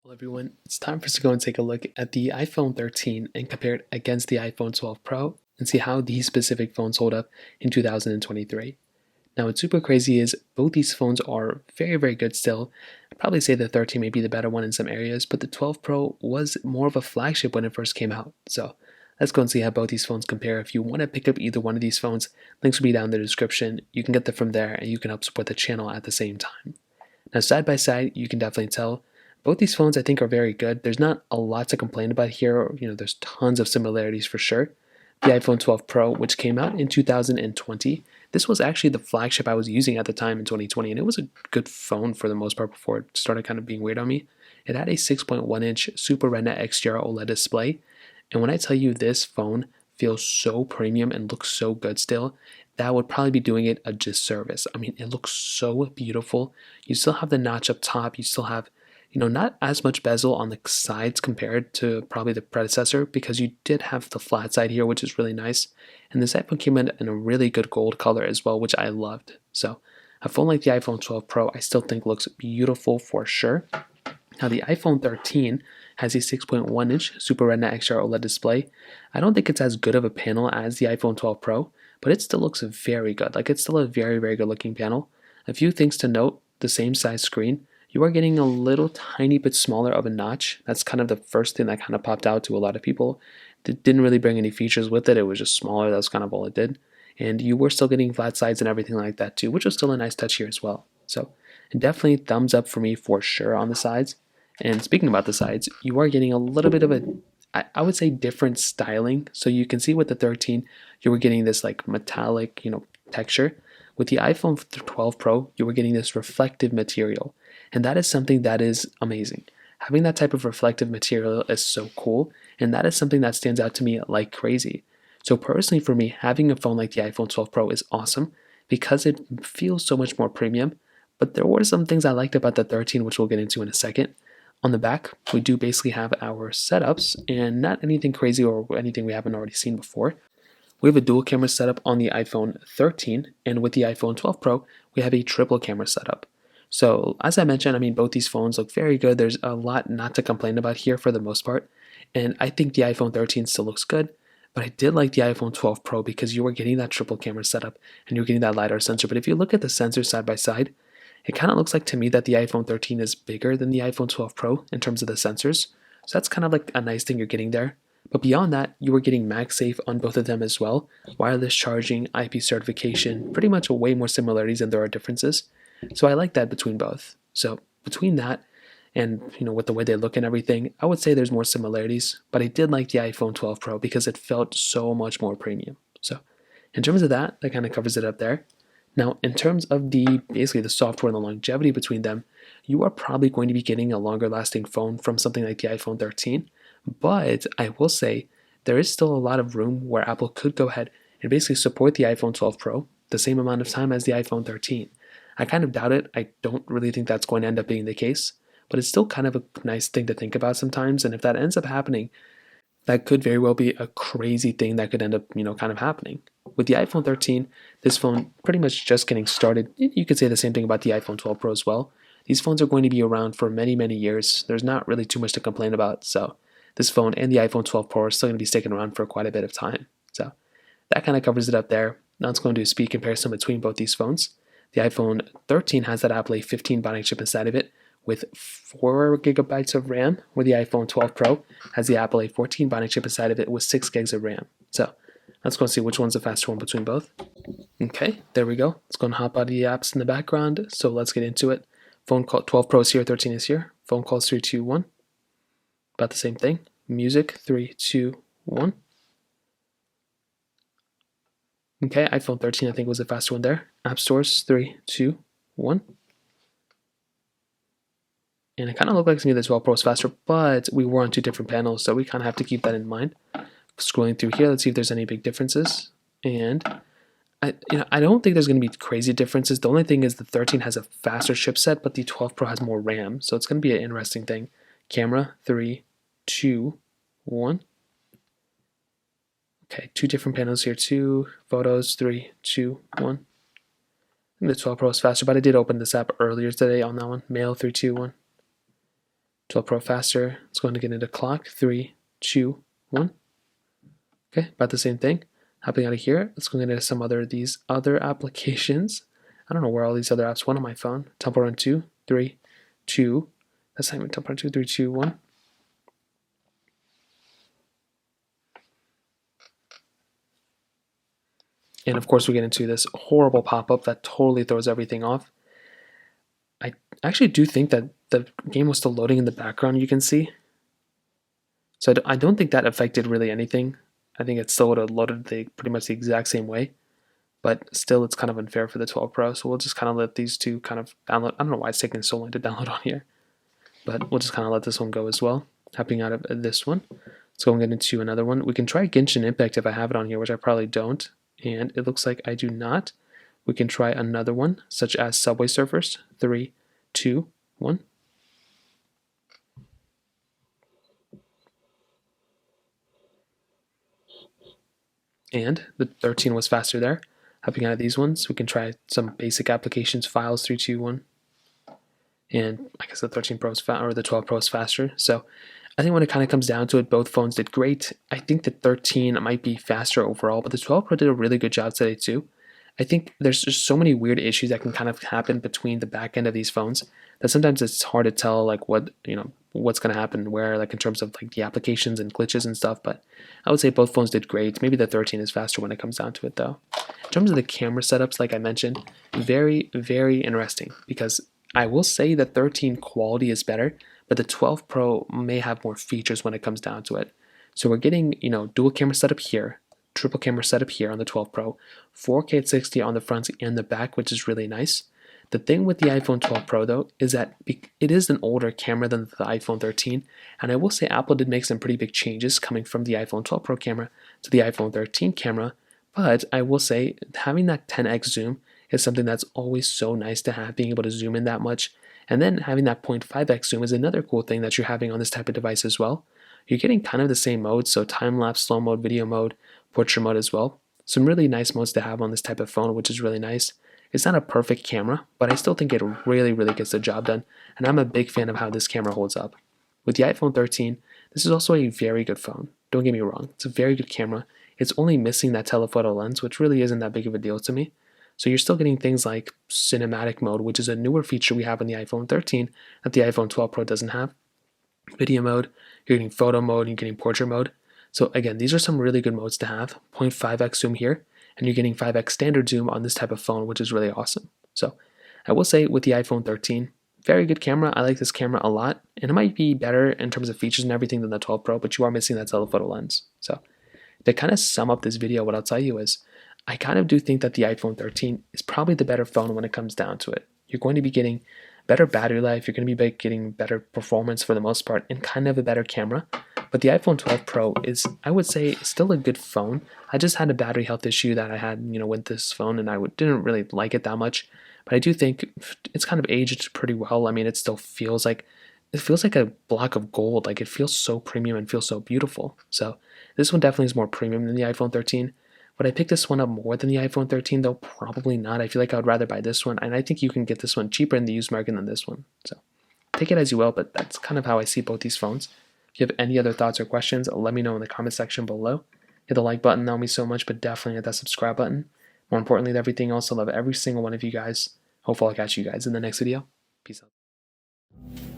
Well, everyone, it's time for us to go and take a look at the iPhone 13 and compare it against the iPhone 12 Pro and see how these specific phones hold up in 2023. Now, what's super crazy is both these phones are very, very good still. I'd probably say the 13 may be the better one in some areas, but the 12 Pro was more of a flagship when it first came out. So let's go and see how both these phones compare. If you want to pick up either one of these phones, links will be down in the description. You can get them from there and you can help support the channel at the same time. Now, side by side, you can definitely tell both these phones I think are very good. There's not a lot to complain about here. There's tons of similarities for sure. The iPhone 12 Pro, which came out in 2020, this was actually the flagship I was using at the time in 2020, and it was a good phone for the most part before it started kind of being weird on me. It had a 6.1-inch Super Retina XDR OLED display, and when I tell you this phone feels so premium and looks so good still, that would probably be doing it a disservice. I mean, it looks so beautiful. You still have the notch up top. You still have, not as much bezel on the sides compared to probably the predecessor because you did have the flat side here, which is really nice. And this iPhone came in a really good gold color as well, which I loved. So a phone like the iPhone 12 Pro, I still think looks beautiful for sure. Now, the iPhone 13 has a 6.1-inch Super Retina XDR OLED display. I don't think it's as good of a panel as the iPhone 12 Pro, but it still looks very good. Like, it's still a very, very good looking panel. A few things to note: the same size screen. You are getting a little tiny bit smaller of a notch. That's kind of the first thing that kind of popped out to a lot of people. It didn't really bring any features with it. It was just smaller. That's kind of all it did. And you were still getting flat sides and everything like that too, which was still a nice touch here as well. So definitely thumbs up for me for sure on the sides. And speaking about the sides, you are getting a little bit of I would say different styling. So you can see with the 13, you were getting this like metallic, texture. With the iPhone 12 Pro, you were getting this reflective material. And that is something that is amazing. Having that type of reflective material is so cool. And that is something that stands out to me like crazy. So personally for me, having a phone like the iPhone 12 Pro is awesome because it feels so much more premium. But there were some things I liked about the 13, which we'll get into in a second. On the back, we do basically have our setups and not anything crazy or anything we haven't already seen before. We have a dual camera setup on the iPhone 13, and with the iPhone 12 Pro, we have a triple camera setup. So as I mentioned, I mean, both these phones look very good. There's a lot not to complain about here for the most part. And I think the iPhone 13 still looks good, but I did like the iPhone 12 Pro because you were getting that triple camera setup and you're getting that LiDAR sensor. But if you look at the sensors side by side, it kind of looks like to me that the iPhone 13 is bigger than the iPhone 12 Pro in terms of the sensors. So that's kind of like a nice thing you're getting there. But beyond that, you were getting MagSafe on both of them as well. Wireless charging, IP certification, pretty much way more similarities than there are differences. So I like that between both. So between that and with the way they look and everything, I would say there's more similarities. But I did like the iPhone 12 Pro because it felt so much more premium. So in terms of that kind of covers it up there. Now, in terms of basically the software and the longevity between them, you are probably going to be getting a longer lasting phone from something like the iPhone 13. But I will say there is still a lot of room where Apple could go ahead and basically support the iPhone 12 Pro the same amount of time as the iPhone 13. I kind of doubt it. I don't really think that's going to end up being the case, but it's still kind of a nice thing to think about sometimes. And if that ends up happening, that could very well be a crazy thing that could end up, kind of happening. With the iPhone 13, this phone pretty much just getting started. You could say the same thing about the iPhone 12 Pro as well. These phones are going to be around for many, many years. There's not really too much to complain about. So this phone and the iPhone 12 Pro are still going to be sticking around for quite a bit of time. So that kind of covers it up there. Now let's go and do a speed comparison between both these phones. The iPhone 13 has that Apple A15 Bionic chip inside of it with 4 gigabytes of RAM, where the iPhone 12 Pro has the Apple A14 Bionic chip inside of it with 6 gigs of RAM. So let's go and see which one's the faster one between both. Okay, there we go. Let's go and hop out of the apps in the background. So let's get into it. Phone call 12 Pro is here, 13 is here. Phone calls 3, 2, 1. About the same thing. Music 3, 2, 1. Okay, iPhone 13 I think was the faster one there. App stores 3, 2, 1. And it kind of looked like to me the 12 Pro was faster, but we were on 2 different panels, so we kind of have to keep that in mind. Scrolling through here, let's see if there's any big differences. And I don't think there's going to be crazy differences. The only thing is the 13 has a faster chipset, but the 12 Pro has more RAM, so it's going to be an interesting thing. Camera 3, 2, 1. Okay, 2 different panels here too. Photos 3, 2, 1. I think the 12 Pro is faster, but I did open this app earlier today on that one. Mail 3, 2, 1. 12 Pro faster. Let's go ahead and get into clock. 3, 2, 1. Okay, about the same thing. Hopping out of here, let's go into some other these other applications. I don't know where all these other apps went on my phone. Temple Run 2, 3, 2. That's not even Temple Run 2, 3, 2, 1. And of course, we get into this horrible pop-up that totally throws everything off. I actually do think that the game was still loading in the background, you can see. So I don't think that affected really anything. I think it still would have loaded pretty much the exact same way. But still, it's kind of unfair for the 12 Pro. So we'll just kind of let these two kind of download. I don't know why it's taking so long to download on here. But we'll just kind of let this one go as well. Hopping out of this one. Let's go and get into another one. We can try Genshin Impact if I have it on here, which I probably don't. And it looks like I do not. We can try another one, such as Subway Surfers. 3, 2, 1. And the 13 was faster there. Hopping out of these ones, we can try some basic applications, files, 3, 2, 1. And I guess the 13 Pro is or the 12 Pro is faster. So I think when it kind of comes down to it, both phones did great. I think the 13 might be faster overall, but the 12 Pro did a really good job today too. I think there's just so many weird issues that can kind of happen between the back end of these phones that sometimes it's hard to tell like what's going to happen where, like in terms of like the applications and glitches and stuff. But I would say both phones did great. Maybe the 13 is faster when it comes down to it though. In terms of the camera setups, like I mentioned, very, very interesting because I will say the 13 quality is better, but the 12 Pro may have more features when it comes down to it. So we're getting, dual camera setup here, triple camera setup here on the 12 Pro, 4K at 60 on the front and the back, which is really nice. The thing with the iPhone 12 Pro though is that it is an older camera than the iPhone 13, and I will say Apple did make some pretty big changes coming from the iPhone 12 Pro camera to the iPhone 13 camera, but I will say having that 10x zoom is something that's always so nice to have, being able to zoom in that much. And then having that 0.5x zoom is another cool thing that you're having on this type of device as well. You're getting kind of the same modes, so time-lapse, slow mode, video mode, portrait mode as well. Some really nice modes to have on this type of phone, which is really nice. It's not a perfect camera, but I still think it really, really gets the job done, and I'm a big fan of how this camera holds up. With the iPhone 13, this is also a very good phone. Don't get me wrong, it's a very good camera. It's only missing that telephoto lens, which really isn't that big of a deal to me. So you're still getting things like cinematic mode, which is a newer feature we have on the iPhone 13 that the iPhone 12 Pro doesn't have. Video mode, you're getting photo mode, you're getting portrait mode. So again, these are some really good modes to have. 0.5x zoom here, and you're getting 5x standard zoom on this type of phone, which is really awesome. So I will say with the iPhone 13, very good camera. I like this camera a lot, and it might be better in terms of features and everything than the 12 Pro, but you are missing that telephoto lens. So to kind of sum up this video, what I'll tell you is I kind of do think that the iPhone 13 is probably the better phone when it comes down to it. You're going to be getting better battery life, you're going to be getting better performance for the most part, and kind of a better camera. But the iPhone 12 Pro is, I would say, still a good phone. I just had a battery health issue that I had, with this phone, and I didn't really like it that much. But I do think it's kind of aged pretty well. I mean, it still feels like a block of gold. Like it feels so premium and feels so beautiful. So this one definitely is more premium than the iPhone 13. Would I pick this one up more than the iPhone 13 though? Probably not. I feel like I would rather buy this one, and I think you can get this one cheaper in the used market than this one. So take it as you will, but that's kind of how I see both these phones. If you have any other thoughts or questions, let me know in the comment section below. Hit the like button, that would mean so much, but definitely hit that subscribe button. More importantly than everything else, I love every single one of you guys. Hopefully I'll catch you guys in the next video. Peace out.